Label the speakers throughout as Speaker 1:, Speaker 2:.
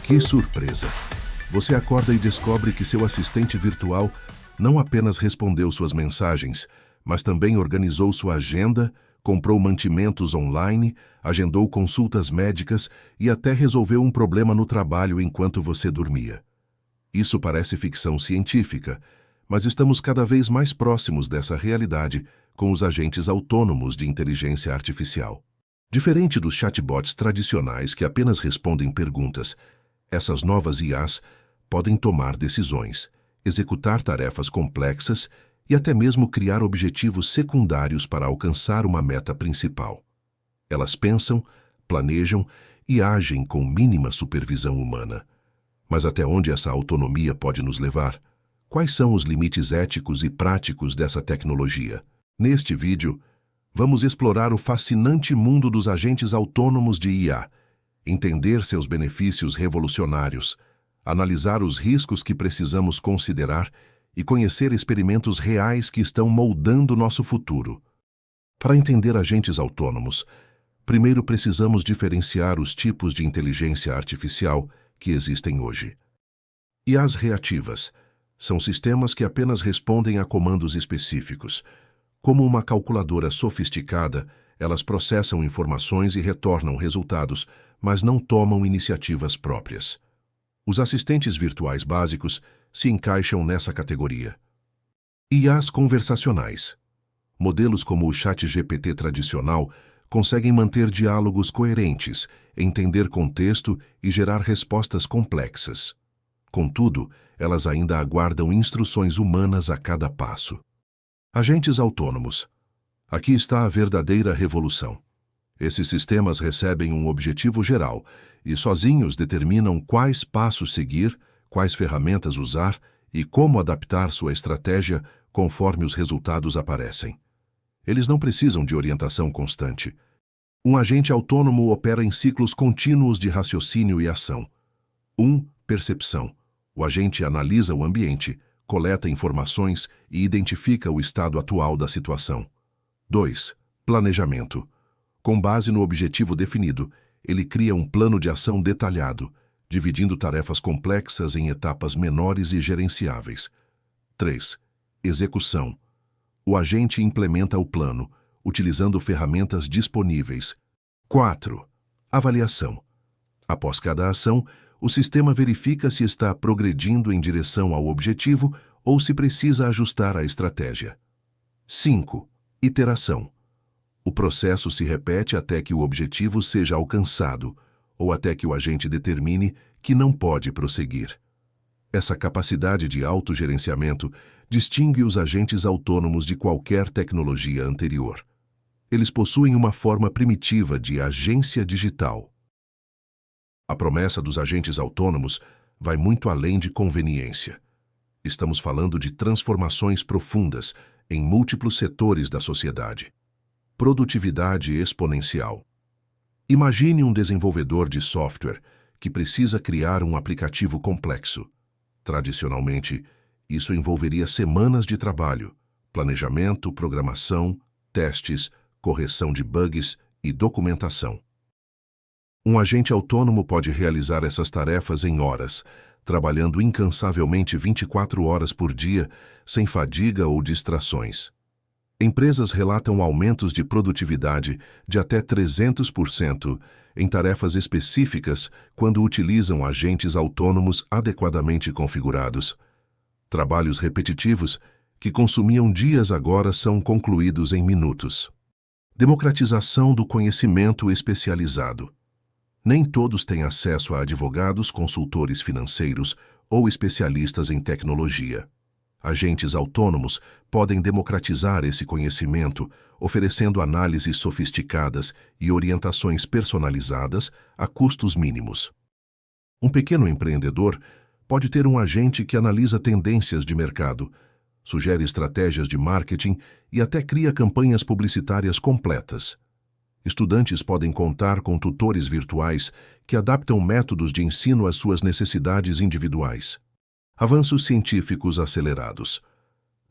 Speaker 1: Que surpresa! Você acorda e descobre que seu assistente virtual não apenas respondeu suas mensagens, mas também organizou sua agenda, comprou mantimentos online, agendou consultas médicas e até resolveu um problema no trabalho enquanto você dormia. Isso parece ficção científica, mas estamos cada vez mais próximos dessa realidade com os agentes autônomos de inteligência artificial. Diferente dos chatbots tradicionais que apenas respondem perguntas, essas novas IAs podem tomar decisões, executar tarefas complexas e até mesmo criar objetivos secundários para alcançar uma meta principal. Elas pensam, planejam e agem com mínima supervisão humana. Mas até onde essa autonomia pode nos levar? Quais são os limites éticos e práticos dessa tecnologia? Neste vídeo, vamos explorar o fascinante mundo dos agentes autônomos de IA, entender seus benefícios revolucionários, analisar os riscos que precisamos considerar e conhecer experimentos reais que estão moldando nosso futuro. Para entender agentes autônomos, primeiro precisamos diferenciar os tipos de inteligência artificial que existem hoje. IAs reativas são sistemas que apenas respondem a comandos específicos. Como uma calculadora sofisticada, elas processam informações e retornam resultados, mas não tomam iniciativas próprias. Os assistentes virtuais básicos se encaixam nessa categoria. IAs conversacionais. Modelos como o ChatGPT tradicional conseguem manter diálogos coerentes, entender contexto e gerar respostas complexas. Contudo, elas ainda aguardam instruções humanas a cada passo. Agentes autônomos. Aqui está a verdadeira revolução. Esses sistemas recebem um objetivo geral e sozinhos determinam quais passos seguir, quais ferramentas usar e como adaptar sua estratégia conforme os resultados aparecem. Eles não precisam de orientação constante. Um agente autônomo opera em ciclos contínuos de raciocínio e ação. 1. Percepção. O agente analisa o ambiente, coleta informações e identifica o estado atual da situação. 2. Planejamento. Com base no objetivo definido, ele cria um plano de ação detalhado, dividindo tarefas complexas em etapas menores e gerenciáveis. 3. Execução. O agente implementa o plano, utilizando ferramentas disponíveis. 4. Avaliação. Após cada ação, o sistema verifica se está progredindo em direção ao objetivo ou se precisa ajustar a estratégia. 5. Iteração. O processo se repete até que o objetivo seja alcançado ou até que o agente determine que não pode prosseguir. Essa capacidade de autogerenciamento distingue os agentes autônomos de qualquer tecnologia anterior. Eles possuem uma forma primitiva de agência digital. A promessa dos agentes autônomos vai muito além de conveniência. Estamos falando de transformações profundas em múltiplos setores da sociedade. Produtividade exponencial. Imagine um desenvolvedor de software que precisa criar um aplicativo complexo. Tradicionalmente, isso envolveria semanas de trabalho, planejamento, programação, testes, correção de bugs e documentação. Um agente autônomo pode realizar essas tarefas em horas, trabalhando incansavelmente 24 horas por dia, sem fadiga ou distrações. Empresas relatam aumentos de produtividade de até 300% em tarefas específicas quando utilizam agentes autônomos adequadamente configurados. Trabalhos repetitivos que consumiam dias agora são concluídos em minutos. Democratização do conhecimento especializado. Nem todos têm acesso a advogados, consultores financeiros ou especialistas em tecnologia. Agentes autônomos podem democratizar esse conhecimento, oferecendo análises sofisticadas e orientações personalizadas a custos mínimos. Um pequeno empreendedor pode ter um agente que analisa tendências de mercado, sugere estratégias de marketing e até cria campanhas publicitárias completas. Estudantes podem contar com tutores virtuais que adaptam métodos de ensino às suas necessidades individuais. Avanços científicos acelerados.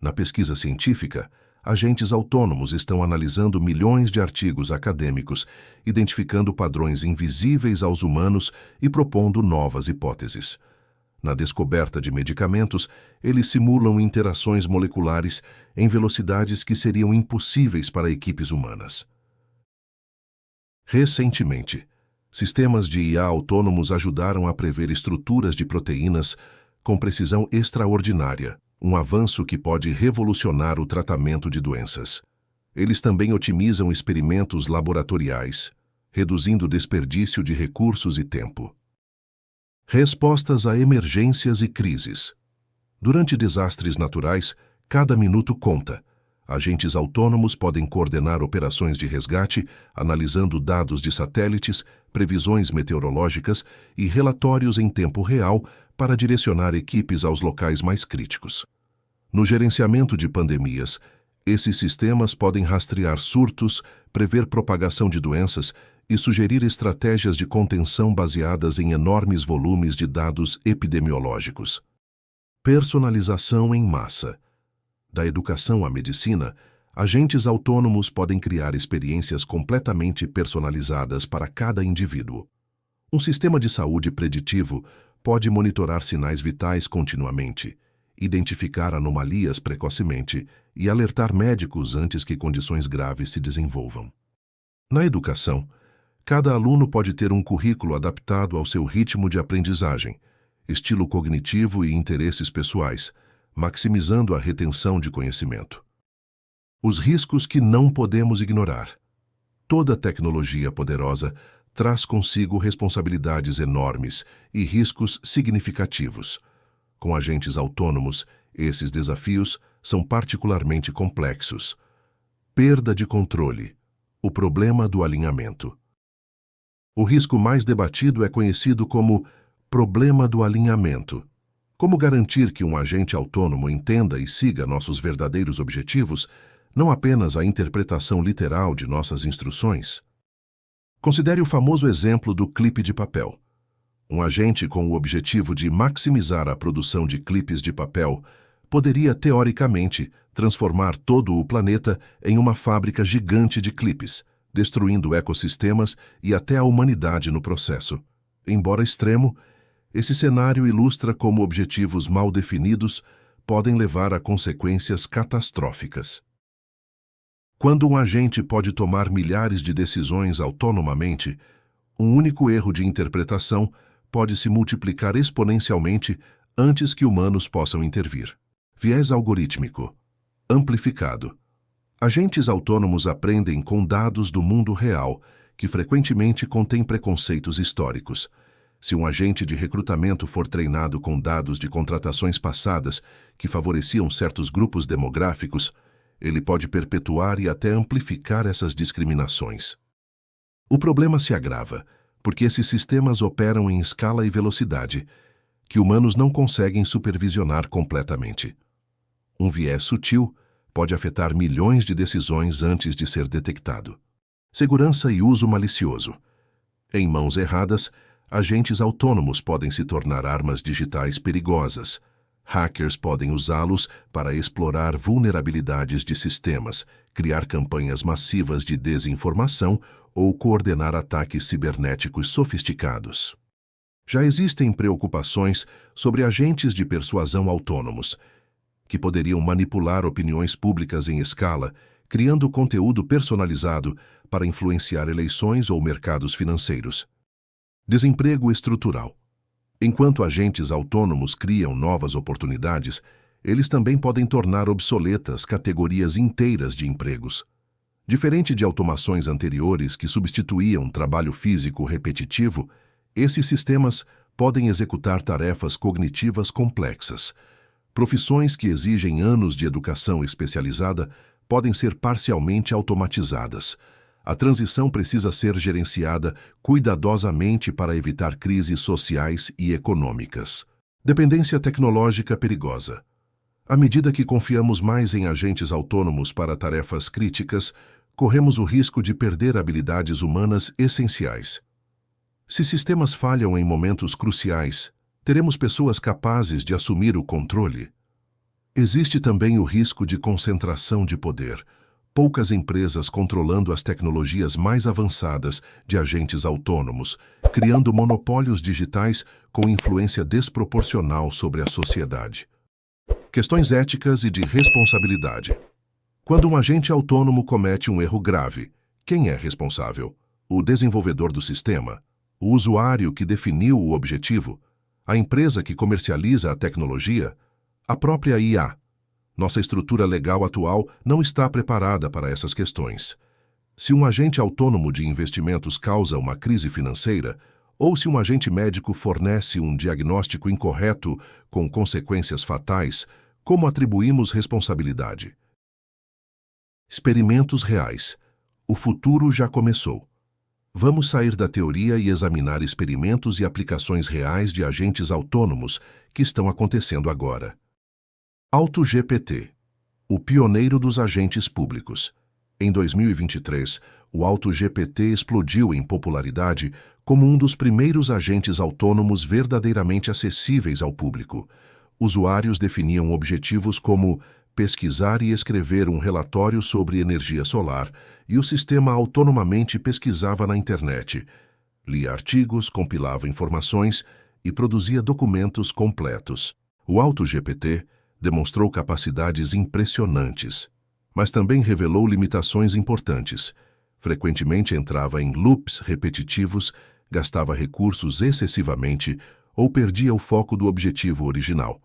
Speaker 1: Na pesquisa científica, agentes autônomos estão analisando milhões de artigos acadêmicos, identificando padrões invisíveis aos humanos e propondo novas hipóteses. Na descoberta de medicamentos, eles simulam interações moleculares em velocidades que seriam impossíveis para equipes humanas. Recentemente, sistemas de IA autônomos ajudaram a prever estruturas de proteínas com precisão extraordinária, um avanço que pode revolucionar o tratamento de doenças. Eles também otimizam experimentos laboratoriais, reduzindo o desperdício de recursos e tempo. Respostas a emergências e crises. Durante desastres naturais, cada minuto conta. Agentes autônomos podem coordenar operações de resgate, analisando dados de satélites, previsões meteorológicas e relatórios em tempo real para direcionar equipes aos locais mais críticos. No gerenciamento de pandemias, esses sistemas podem rastrear surtos, prever propagação de doenças e sugerir estratégias de contenção baseadas em enormes volumes de dados epidemiológicos. Personalização em massa. Da educação à medicina, agentes autônomos podem criar experiências completamente personalizadas para cada indivíduo. Um sistema de saúde preditivo pode monitorar sinais vitais continuamente, identificar anomalias precocemente e alertar médicos antes que condições graves se desenvolvam. Na educação, cada aluno pode ter um currículo adaptado ao seu ritmo de aprendizagem, estilo cognitivo e interesses pessoais, maximizando a retenção de conhecimento. Os riscos que não podemos ignorar. Toda tecnologia poderosa traz consigo responsabilidades enormes e riscos significativos. Com agentes autônomos, esses desafios são particularmente complexos. Perda de controle. O problema do alinhamento. O risco mais debatido é conhecido como problema do alinhamento. Como garantir que um agente autônomo entenda e siga nossos verdadeiros objetivos, não apenas a interpretação literal de nossas instruções? Considere o famoso exemplo do clipe de papel. Um agente com o objetivo de maximizar a produção de clipes de papel poderia, teoricamente, transformar todo o planeta em uma fábrica gigante de clipes, destruindo ecossistemas e até a humanidade no processo. Embora extremo, esse cenário ilustra como objetivos mal definidos podem levar a consequências catastróficas. Quando um agente pode tomar milhares de decisões autonomamente, um único erro de interpretação pode se multiplicar exponencialmente antes que humanos possam intervir. Viés algorítmico. Amplificado. Agentes autônomos aprendem com dados do mundo real, que frequentemente contêm preconceitos históricos. Se um agente de recrutamento for treinado com dados de contratações passadas que favoreciam certos grupos demográficos, ele pode perpetuar e até amplificar essas discriminações. O problema se agrava, porque esses sistemas operam em escala e velocidade, que humanos não conseguem supervisionar completamente. Um viés sutil pode afetar milhões de decisões antes de ser detectado. Segurança e uso malicioso. Em mãos erradas, agentes autônomos podem se tornar armas digitais perigosas. Hackers podem usá-los para explorar vulnerabilidades de sistemas, criar campanhas massivas de desinformação ou coordenar ataques cibernéticos sofisticados. Já existem preocupações sobre agentes de persuasão autônomos, que poderiam manipular opiniões públicas em escala, criando conteúdo personalizado para influenciar eleições ou mercados financeiros. Desemprego estrutural. Enquanto agentes autônomos criam novas oportunidades, eles também podem tornar obsoletas categorias inteiras de empregos. Diferente de automações anteriores que substituíam trabalho físico repetitivo, esses sistemas podem executar tarefas cognitivas complexas. Profissões que exigem anos de educação especializada podem ser parcialmente automatizadas. A transição precisa ser gerenciada cuidadosamente para evitar crises sociais e econômicas. Dependência tecnológica perigosa. À medida que confiamos mais em agentes autônomos para tarefas críticas, corremos o risco de perder habilidades humanas essenciais. Se sistemas falham em momentos cruciais, teremos pessoas capazes de assumir o controle? Existe também o risco de concentração de poder. Poucas empresas controlando as tecnologias mais avançadas de agentes autônomos, criando monopólios digitais com influência desproporcional sobre a sociedade. Questões éticas e de responsabilidade. Quando um agente autônomo comete um erro grave, quem é responsável? O desenvolvedor do sistema? O usuário que definiu o objetivo? A empresa que comercializa a tecnologia? A própria IA? Nossa estrutura legal atual não está preparada para essas questões. Se um agente autônomo de investimentos causa uma crise financeira, ou se um agente médico fornece um diagnóstico incorreto com consequências fatais, como atribuímos responsabilidade? Experimentos reais. O futuro já começou. Vamos sair da teoria e examinar experimentos e aplicações reais de agentes autônomos que estão acontecendo agora. AutoGPT, o pioneiro dos agentes públicos. Em 2023, o AutoGPT explodiu em popularidade como um dos primeiros agentes autônomos verdadeiramente acessíveis ao público. Usuários definiam objetivos como pesquisar e escrever um relatório sobre energia solar, e o sistema autonomamente pesquisava na internet, lia artigos, compilava informações e produzia documentos completos. O AutoGPT demonstrou capacidades impressionantes, mas também revelou limitações importantes. Frequentemente entrava em loops repetitivos, gastava recursos excessivamente ou perdia o foco do objetivo original.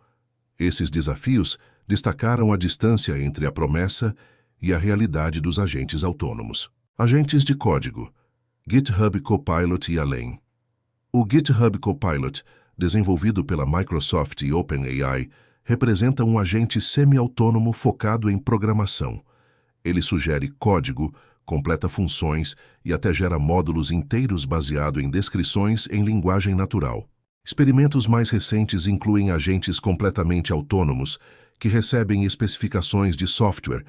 Speaker 1: Esses desafios destacaram a distância entre a promessa e a realidade dos agentes autônomos. Agentes de código, GitHub Copilot e além. O GitHub Copilot, desenvolvido pela Microsoft e OpenAI, representa um agente semi-autônomo focado em programação. Ele sugere código, completa funções e até gera módulos inteiros baseado em descrições em linguagem natural. Experimentos mais recentes incluem agentes completamente autônomos que recebem especificações de software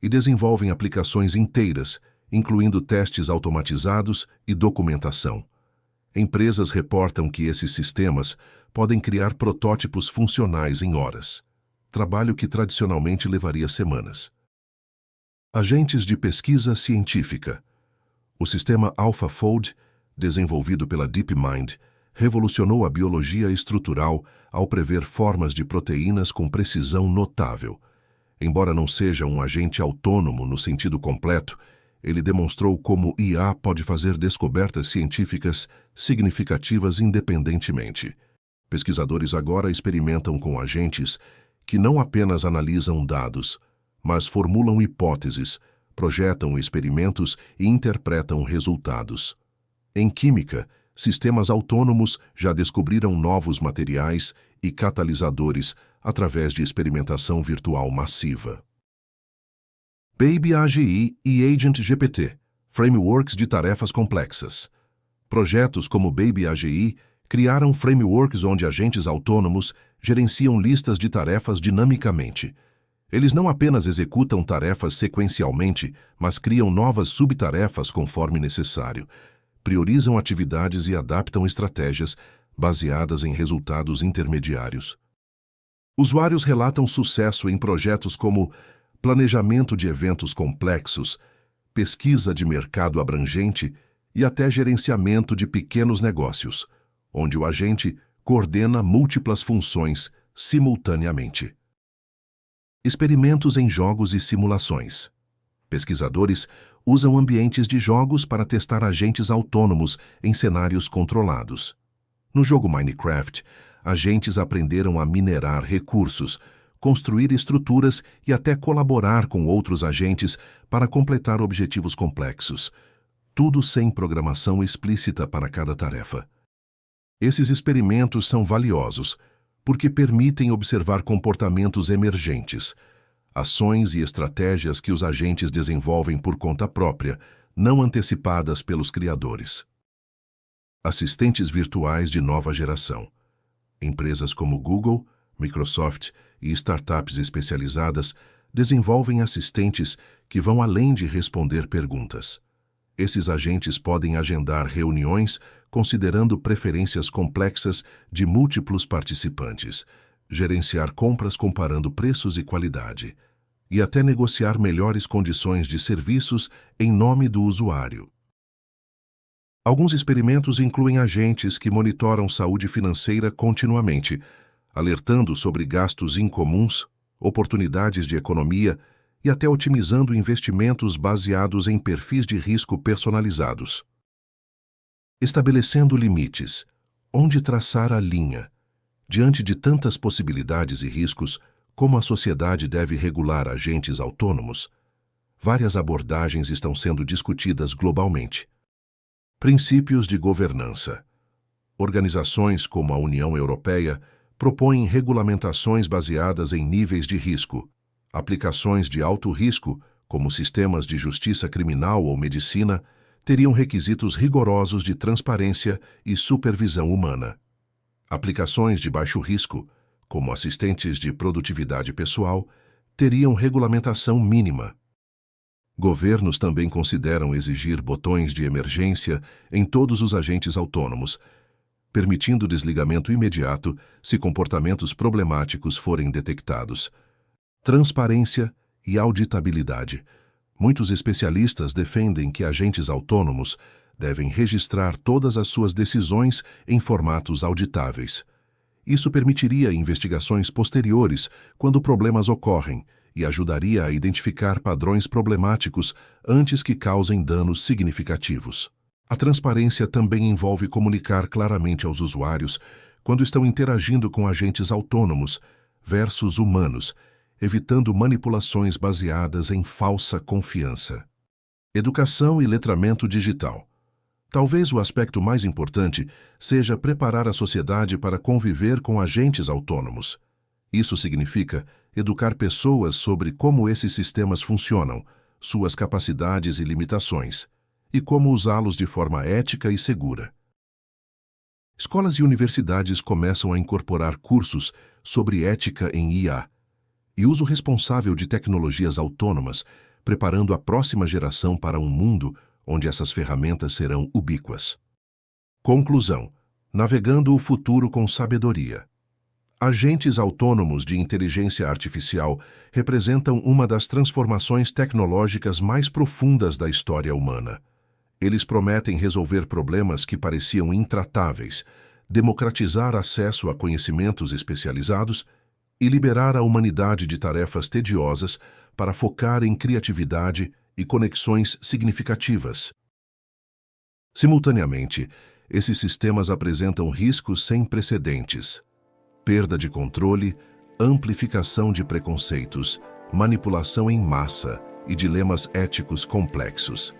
Speaker 1: e desenvolvem aplicações inteiras, incluindo testes automatizados e documentação. Empresas reportam que esses sistemas podem criar protótipos funcionais em horas, trabalho que tradicionalmente levaria semanas. Agentes de pesquisa científica. O sistema AlphaFold, desenvolvido pela DeepMind, revolucionou a biologia estrutural ao prever formas de proteínas com precisão notável. Embora não seja um agente autônomo no sentido completo, ele demonstrou como IA pode fazer descobertas científicas significativas independentemente. Pesquisadores agora experimentam com agentes que não apenas analisam dados, mas formulam hipóteses, projetam experimentos e interpretam resultados. Em química, sistemas autônomos já descobriram novos materiais e catalisadores através de experimentação virtual massiva. Baby AGI e Agent GPT, frameworks de tarefas complexas. Projetos como Baby AGI criaram frameworks onde agentes autônomos gerenciam listas de tarefas dinamicamente. Eles não apenas executam tarefas sequencialmente, mas criam novas subtarefas conforme necessário. Priorizam atividades e adaptam estratégias baseadas em resultados intermediários. Usuários relatam sucesso em projetos como planejamento de eventos complexos, pesquisa de mercado abrangente e até gerenciamento de pequenos negócios, onde o agente coordena múltiplas funções simultaneamente. Experimentos em jogos e simulações. Pesquisadores usam ambientes de jogos para testar agentes autônomos em cenários controlados. No jogo Minecraft, agentes aprenderam a minerar recursos, construir estruturas e até colaborar com outros agentes para completar objetivos complexos, tudo sem programação explícita para cada tarefa. Esses experimentos são valiosos porque permitem observar comportamentos emergentes, ações e estratégias que os agentes desenvolvem por conta própria, não antecipadas pelos criadores. Assistentes virtuais de nova geração. Empresas como Google, Microsoft e startups especializadas desenvolvem assistentes que vão além de responder perguntas. Esses agentes podem agendar reuniões considerando preferências complexas de múltiplos participantes, gerenciar compras comparando preços e qualidade, e até negociar melhores condições de serviços em nome do usuário. Alguns experimentos incluem agentes que monitoram saúde financeira continuamente, alertando sobre gastos incomuns, oportunidades de economia e até otimizando investimentos baseados em perfis de risco personalizados. Estabelecendo limites. Onde traçar a linha? Diante de tantas possibilidades e riscos, como a sociedade deve regular agentes autônomos? Várias abordagens estão sendo discutidas globalmente. Princípios de governança. Organizações como a União Europeia propõem regulamentações baseadas em níveis de risco. Aplicações de alto risco, como sistemas de justiça criminal ou medicina, teriam requisitos rigorosos de transparência e supervisão humana. Aplicações de baixo risco, como assistentes de produtividade pessoal, teriam regulamentação mínima. Governos também consideram exigir botões de emergência em todos os agentes autônomos, permitindo desligamento imediato se comportamentos problemáticos forem detectados. Transparência e auditabilidade. Muitos especialistas defendem que agentes autônomos devem registrar todas as suas decisões em formatos auditáveis. Isso permitiria investigações posteriores quando problemas ocorrem e ajudaria a identificar padrões problemáticos antes que causem danos significativos. A transparência também envolve comunicar claramente aos usuários quando estão interagindo com agentes autônomos versus humanos, evitando manipulações baseadas em falsa confiança. Educação e letramento digital. Talvez o aspecto mais importante seja preparar a sociedade para conviver com agentes autônomos. Isso significa educar pessoas sobre como esses sistemas funcionam, suas capacidades e limitações, e como usá-los de forma ética e segura. Escolas e universidades começam a incorporar cursos sobre ética em IA e uso responsável de tecnologias autônomas, preparando a próxima geração para um mundo onde essas ferramentas serão ubíquas. Conclusão: navegando o futuro com sabedoria. Agentes autônomos de inteligência artificial representam uma das transformações tecnológicas mais profundas da história humana. Eles prometem resolver problemas que pareciam intratáveis, democratizar acesso a conhecimentos especializados e liberar a humanidade de tarefas tediosas para focar em criatividade e conexões significativas. Simultaneamente, esses sistemas apresentam riscos sem precedentes: perda de controle, amplificação de preconceitos, manipulação em massa e dilemas éticos complexos.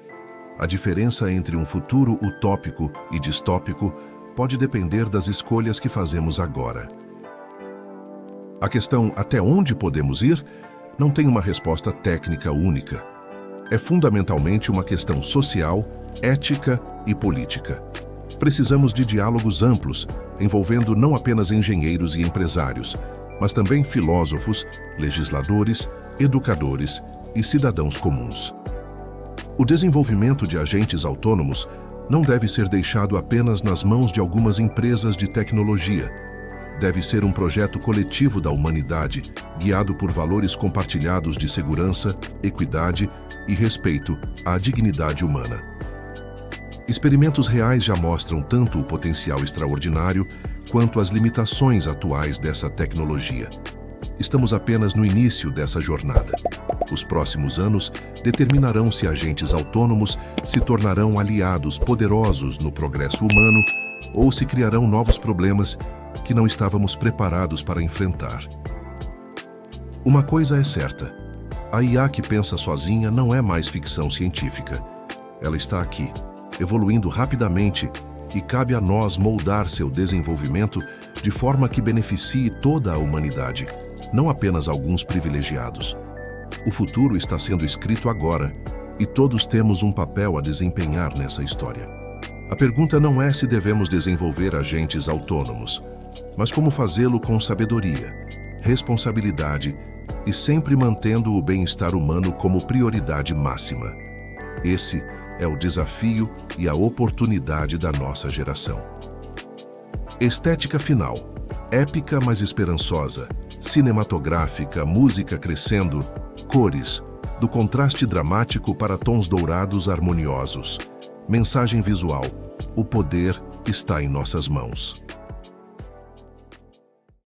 Speaker 1: A diferença entre um futuro utópico e distópico pode depender das escolhas que fazemos agora. A questão até onde podemos ir não tem uma resposta técnica única. É fundamentalmente uma questão social, ética e política. Precisamos de diálogos amplos, envolvendo não apenas engenheiros e empresários, mas também filósofos, legisladores, educadores e cidadãos comuns. O desenvolvimento de agentes autônomos não deve ser deixado apenas nas mãos de algumas empresas de tecnologia. Deve ser um projeto coletivo da humanidade, guiado por valores compartilhados de segurança, equidade e respeito à dignidade humana. Experimentos reais já mostram tanto o potencial extraordinário quanto as limitações atuais dessa tecnologia. Estamos apenas no início dessa jornada. Os próximos anos determinarão se agentes autônomos se tornarão aliados poderosos no progresso humano ou se criarão novos problemas que não estávamos preparados para enfrentar. Uma coisa é certa: a IA que pensa sozinha não é mais ficção científica. Ela está aqui, evoluindo rapidamente, e cabe a nós moldar seu desenvolvimento de forma que beneficie toda a humanidade, não apenas alguns privilegiados. O futuro está sendo escrito agora, e todos temos um papel a desempenhar nessa história. A pergunta não é se devemos desenvolver agentes autônomos, mas como fazê-lo com sabedoria, responsabilidade e sempre mantendo o bem-estar humano como prioridade máxima. Esse é o desafio e a oportunidade da nossa geração. Estética final. Épica, mas esperançosa. Cinematográfica, música crescendo. Cores, do contraste dramático para tons dourados harmoniosos. Mensagem visual: o poder está em nossas mãos.